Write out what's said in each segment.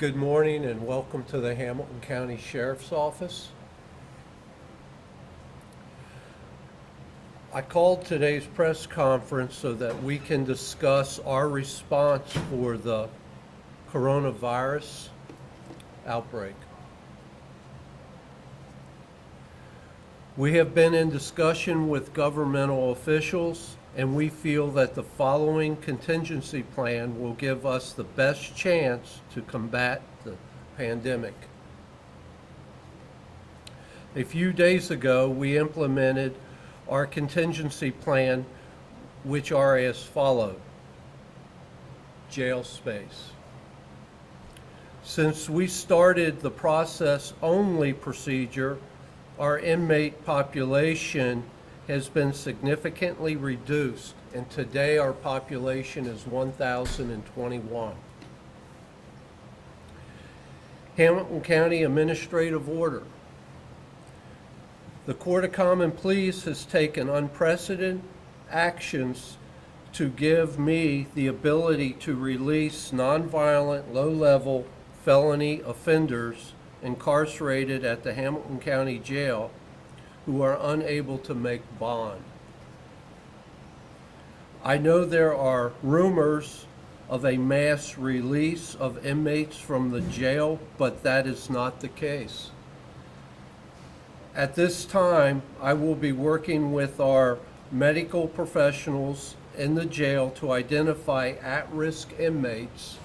Good morning and welcome to the Hamilton County Sheriff's Office. I called today's press conference so that we can discuss our response for the coronavirus outbreak. We have been in discussion with governmental officials, and we feel that the following contingency plan will give us the best chance to combat the pandemic. A few days ago, we implemented our contingency plan, which are as follows. Jail space. Since we started the process-only procedure, our inmate population has been significantly reduced, and today our population is 1,021. Hamilton County Administrative Order. The Court of Common Pleas has taken unprecedented actions to give me the ability to release nonviolent, low-level felony offenders incarcerated at the Hamilton County Jail who are unable to make bond. I know there are rumors of a mass release of inmates from the jail, but that is not the case. At this time, I will be working with our medical professionals in the jail to identify at-risk inmates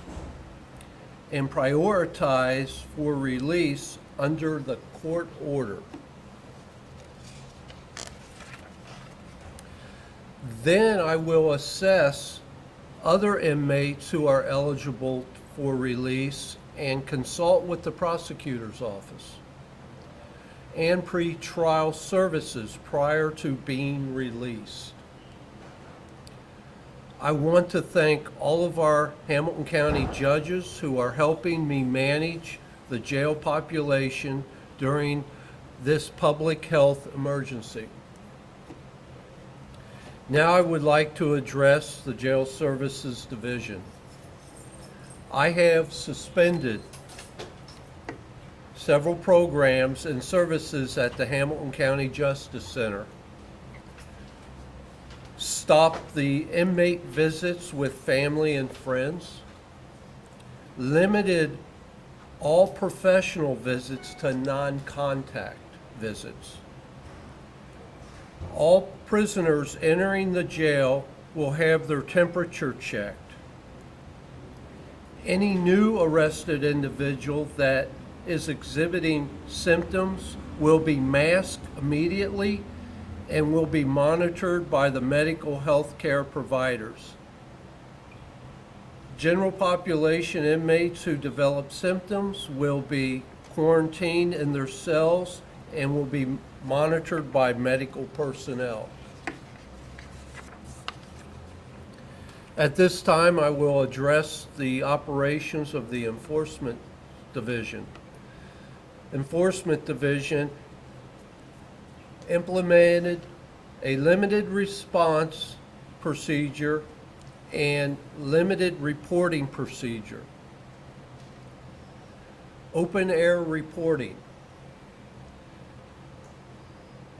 and prioritize for release under the court order. Then I will assess other inmates who are eligible for release and consult with the prosecutor's office and pretrial services prior to being released. I want to thank all of our Hamilton County judges who are helping me manage the jail population during this public health emergency. Now I would like to address the Jail Services Division. I have suspended several programs and services at the Hamilton County Justice Center, stopped the inmate visits with family and friends, limited all professional visits to non-contact visits. All prisoners entering the jail will have their temperature checked. Any new arrested individual that is exhibiting symptoms will be masked immediately and will be monitored by the medical health care providers. General population inmates who develop symptoms will be quarantined in their cells and will be monitored by medical personnel. At this time, I will address the operations of the Enforcement Division. Enforcement Division implemented a limited response procedure and limited reporting procedure. Open air reporting.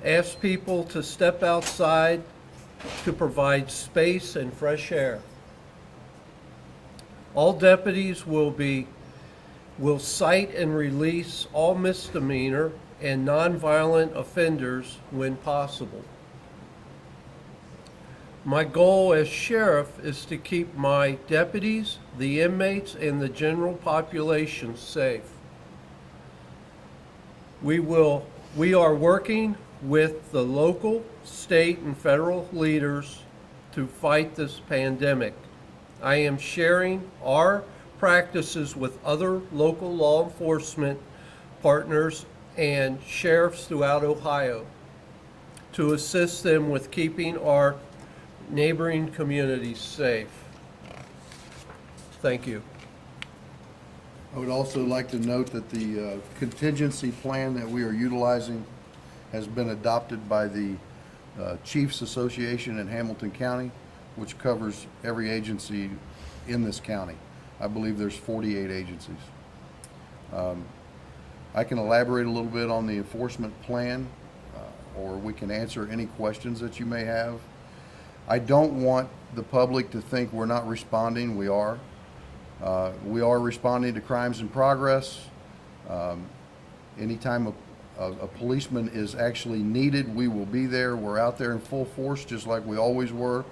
Ask people to step outside to provide space and fresh air. All deputies will cite and release all misdemeanor and nonviolent offenders when possible. My goal as sheriff is to keep my deputies, the inmates, and the general population safe. We are working with the local, state, and federal leaders to fight this pandemic. I am sharing our practices with other local law enforcement partners and sheriffs throughout Ohio to assist them with keeping our neighboring communities safe. Thank you. I would also like to note that the contingency plan that we are utilizing has been adopted by the Chiefs Association in Hamilton County, which covers every agency in this county. I believe there's 48 agencies. I can elaborate a little bit on the enforcement plan, or we can answer any questions that you may have. I don't want the public to think we're not responding. We are. We are responding to crimes in progress. Anytime a policeman is actually needed, we will be there. We're out there in full force, just like we always were.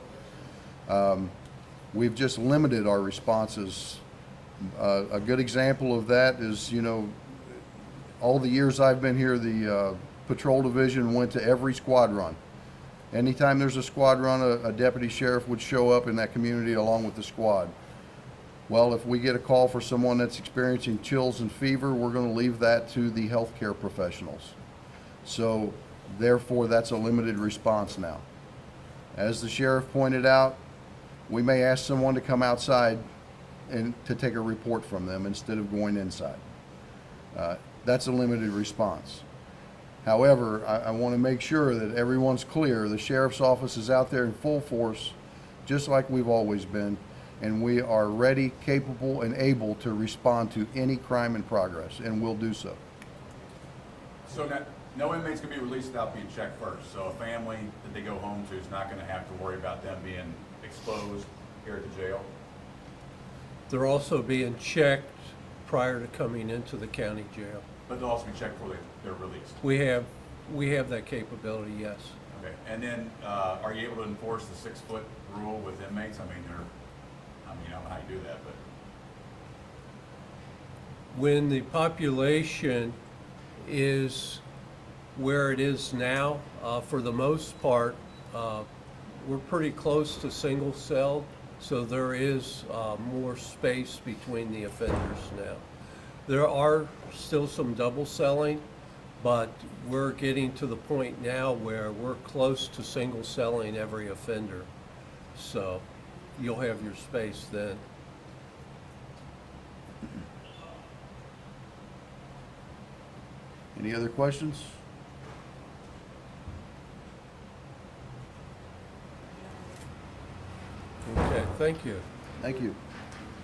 We've just limited our responses. A good example of that is, all the years I've been here, the patrol division went to every squad run. Anytime there's a squad run, a deputy sheriff would show up in that community along with the squad. Well, if we get a call for someone that's experiencing chills and fever, we're going to leave that to the healthcare professionals. So therefore, that's a limited response now. As the sheriff pointed out, we may ask someone to come outside and to take a report from them instead of going inside. That's a limited response. However, I want to make sure that everyone's clear. The sheriff's office is out there in full force, just like we've always been, and we are ready, capable, and able to respond to any crime in progress, and will do so. So no inmates can be released without being checked first. So a family that they go home to is not going to have to worry about them being exposed here at the jail. They're also being checked prior to coming into the county jail. But they'll also be checked before they're released. We have that capability, yes. Okay. And then are you able to enforce the 6-foot rule with inmates? I mean, I don't know how you do that, but When the population is where it is now, for the most part, we're pretty close to single cell, so there is more space between the offenders now. There are still some double selling, but we're getting to the point now where we're close to single selling every offender. So you'll have your space then. Any other questions? Okay, thank you. Thank you.